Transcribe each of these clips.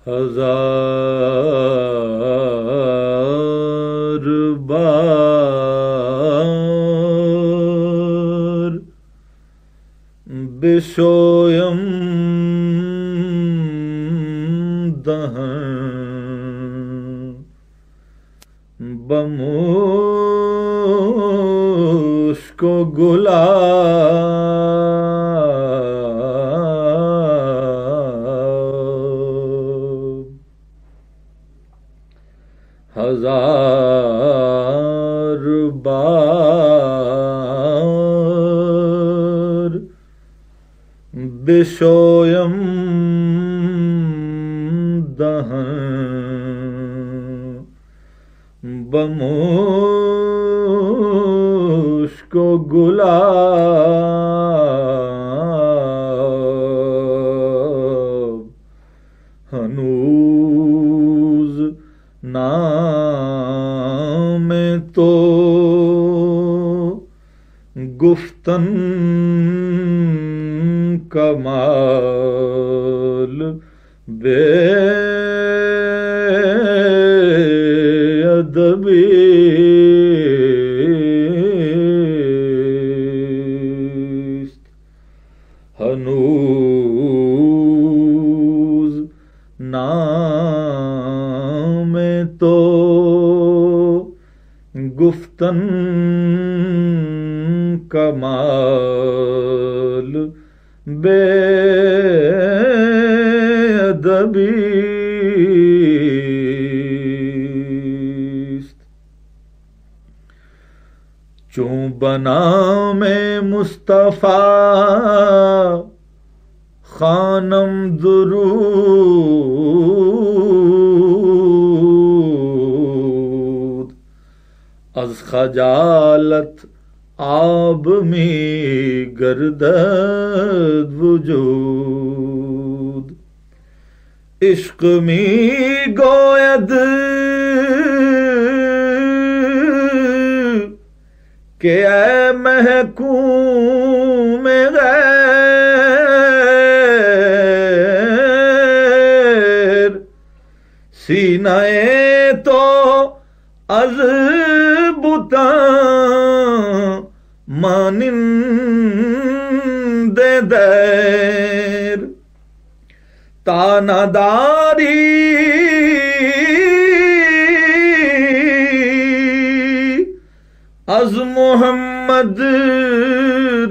ہزار بار بشویم دہن بمشک و گلاب ہزار بار بشویم دہن بمشک و گلاب ہنوز نام تو گفتن کمال بے ادبی است ہنوز نام تو گفتن کمال بے ادبی است چون بنام مصطفیٰ خوانم درود از خجالت آب می گردد وجود عشق می گوید کہ اے محکوم غیر سینہ تو از بتاں مانند دیر تاناداری از محمد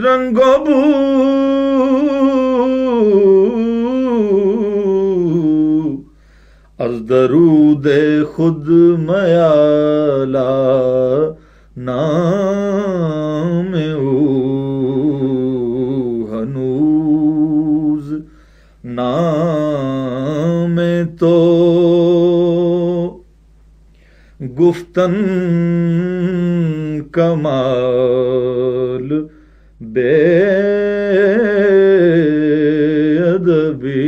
رنگ و بو از درود خود میالا نام او ہنوز نام تو گفتن کمال بے ادبی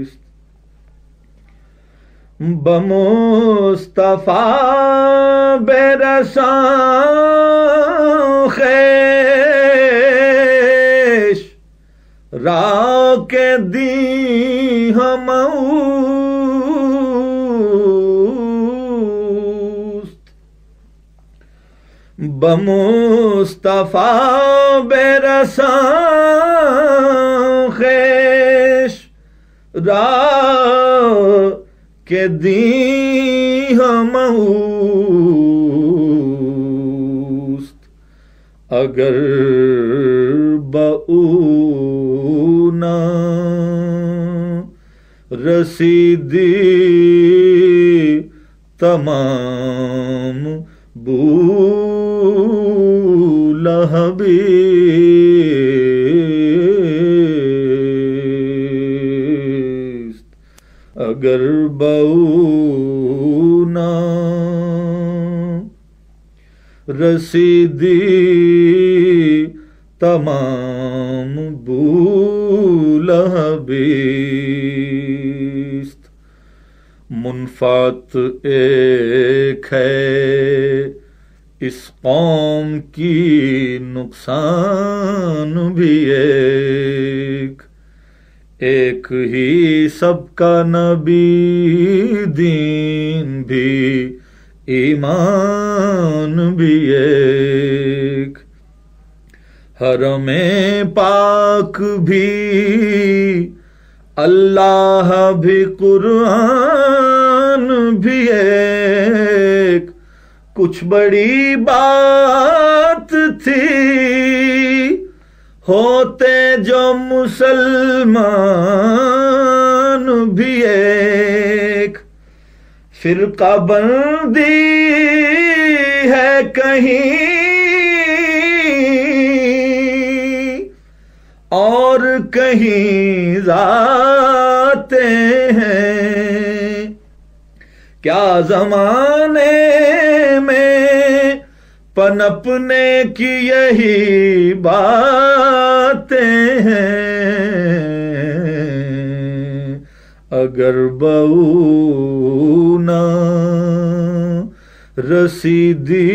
است بمصطفیٰ برساں خیش را کے دی ہم بمصطفیٰ برساں خیش را کے دی ہم اوست اگر بہونا رسیدی تمام بولہبی اگر بہونا رسیدی تمام بولہبیست منفعت ایک ہے اس قوم کی نقصان بھی ایک ایک ہی سب کا نبی، دین بھی ایمان بھی ایک، حرم پاک بھی اللہ بھی قرآن بھی ایک، کچھ بڑی بات تھی ہوتے جو مسلمان بھی ایک، فرقہ بندی ہے کہیں اور کہیں ذاتیں ہیں، کیا زمانے میں پنپنے کی یہی باتیں ہیں، اگر بہو نہ رسیدی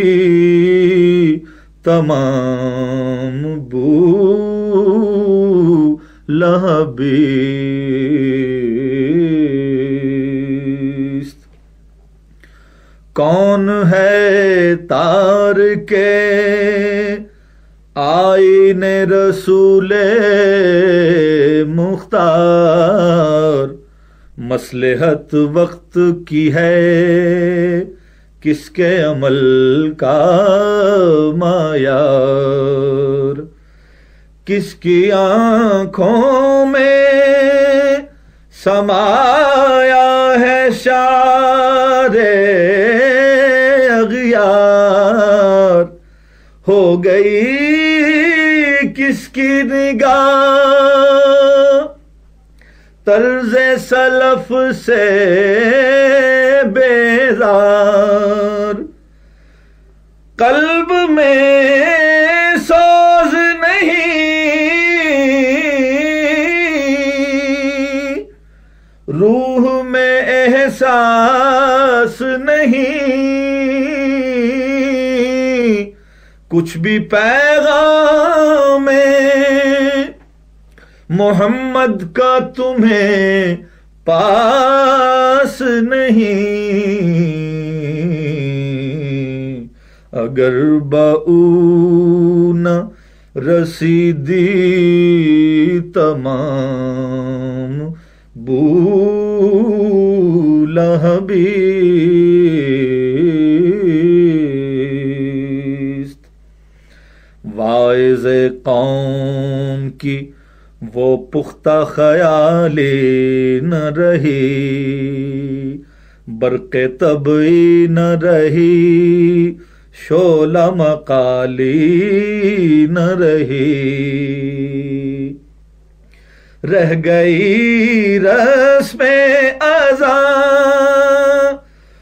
تمام بو لہبیست، کون ہے تار کے آئین رسول مختار، مصلحت وقت کی ہے کس کے عمل کا معیار، کس کی آنکھوں میں سمایا ہے شار اغیار، ہو گئی کس کی نگاہ طرز سلف سے بیزار، قلب میں سوز نہیں، روح میں احساس نہیں، کچھ بھی پیغام محمد کا تمہیں پاس نہیں، اگر بہو نہ رسیدی تمام بو لہبیست، واعظ قوم کی وہ پختہ خیالی نہ رہی، برق طبعی نہ رہی، شعلہ مقالی نہ رہی، رہ گئی رسم اذان،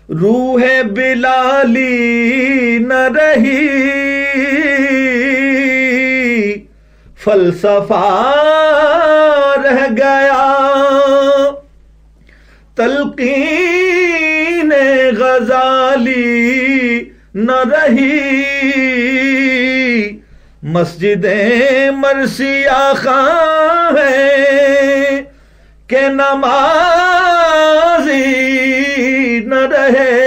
روح بلالی نہ رہی، فلسفہ رہ گیا، تلقین غزالی نہ رہی، مسجد مرثیہ خاں ہے کہ نمازی نہ رہے،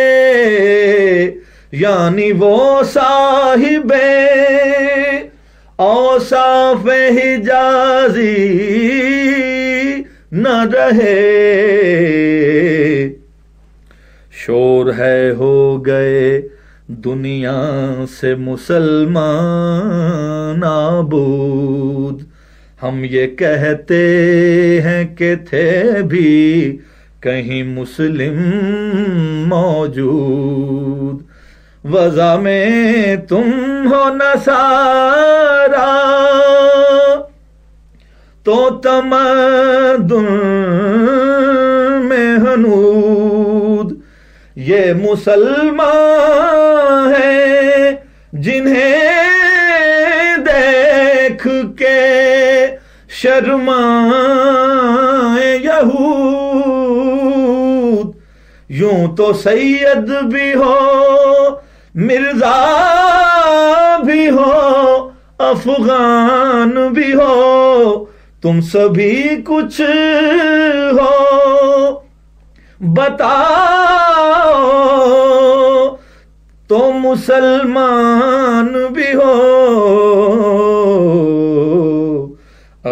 یعنی وہ صاحب اوصاف حجازی نہ رہے، شور ہے ہو گئے دنیا سے مسلمان نابود، ہم یہ کہتے ہیں کہ تھے بھی کہیں مسلم موجود، وضع میں تم ہو نصارا تو تمدن میں ہنود، یہ مسلمان ہیں جنہیں دیکھ کے شرمائے یہود، یوں تو سید بھی ہو مرزا بھی ہو افغان بھی ہو تم سبھی کچھ ہو بتاؤ تو مسلمان بھی ہو،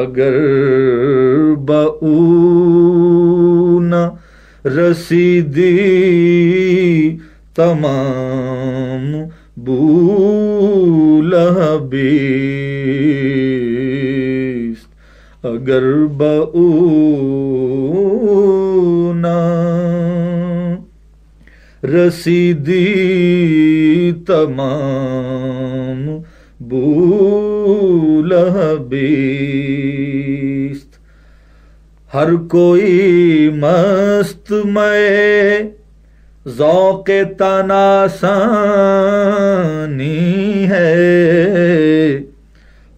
اگر بہونا رسیدی تمام بولہبیست، اگر بہونا رسیدی تمام بولہبیست، ہر کوئی مست میں ذوق تناسانی ہے،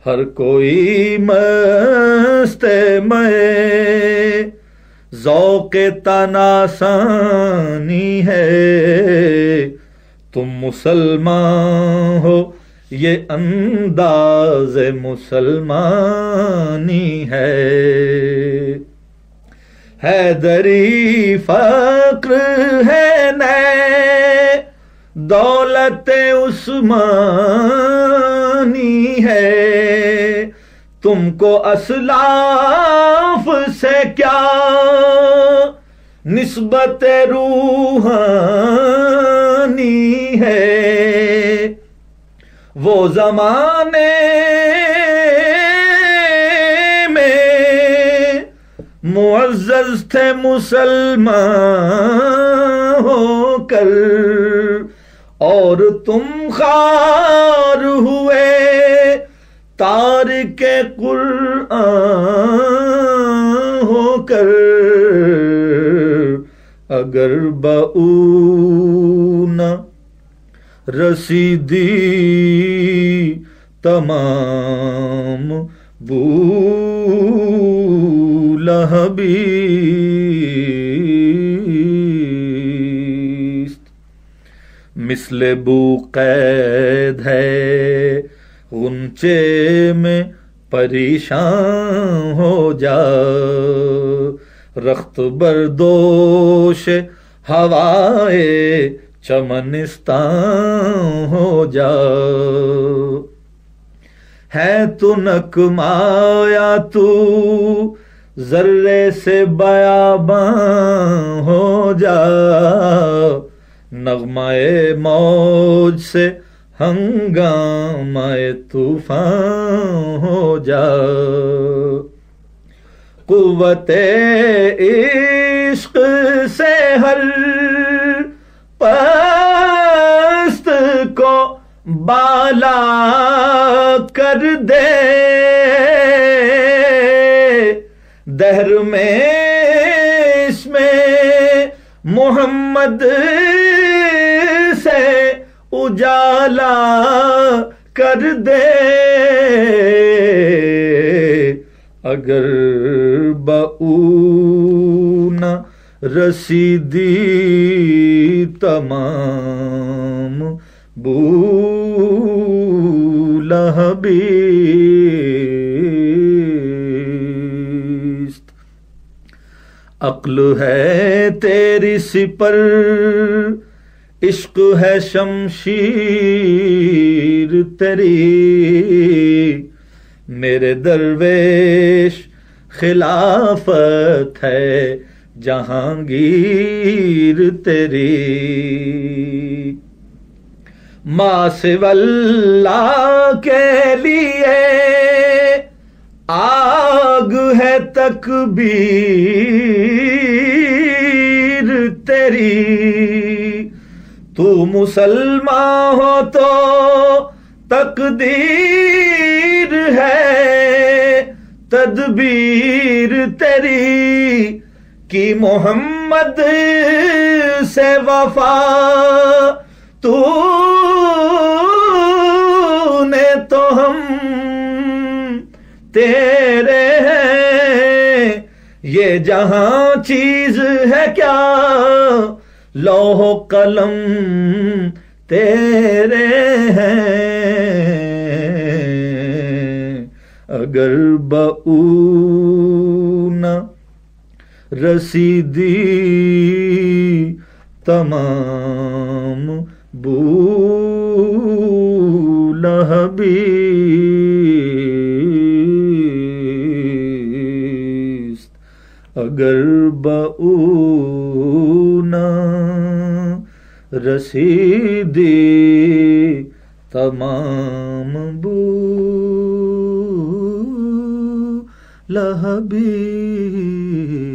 ہر کوئی مست میں ذوق تناسانی ہے، تم مسلمان ہو یہ انداز مسلمانی ہے، حیدری فقر ہے نئے دولت عثمانی ہے، تم کو اسلاف سے کیا نسبت روحانی ہے، وہ زمانے معزز تھے مسلمان ہو کر، اور تم خوار ہوئے تارک قرآن ہو کر، اگر بہونا رسیدی تمام بولہبیست، مثل بو قید ہے غنچے میں پریشان ہو جا، رخت بردوش ہوائے چمنستان ہو جا، ہے تو نکمایا تو ذرے سے بیاباں ہو جا، نغمہ موج سے ہنگامہ طوفان ہو جا، قوت عشق سے ہر پست کو بالا کر دے، دہر میں اس میں محمد سے اجالا کر دے، اگر بہونا رسیدی تمام بولہبیست، عقل ہے تیری سپر عشق ہے شمشیر تیری، میرے درویش خلافت ہے جہانگیر تیری، ماں سوی اللہ کے لیے آگ ہے تکبیر تیری، تو مسلمان ہو تو تقدیر ہے تدبیر تیری، کی محمد سے وفا تو نے تو ہم تیرے ہیں، یہ جہاں چیز ہے کیا لوح و قلم تیرے ہیں، اگر بؤنا رسیدی تمام بو لہبیست، اگر بؤنا رسیدی تمام بو لہبیست.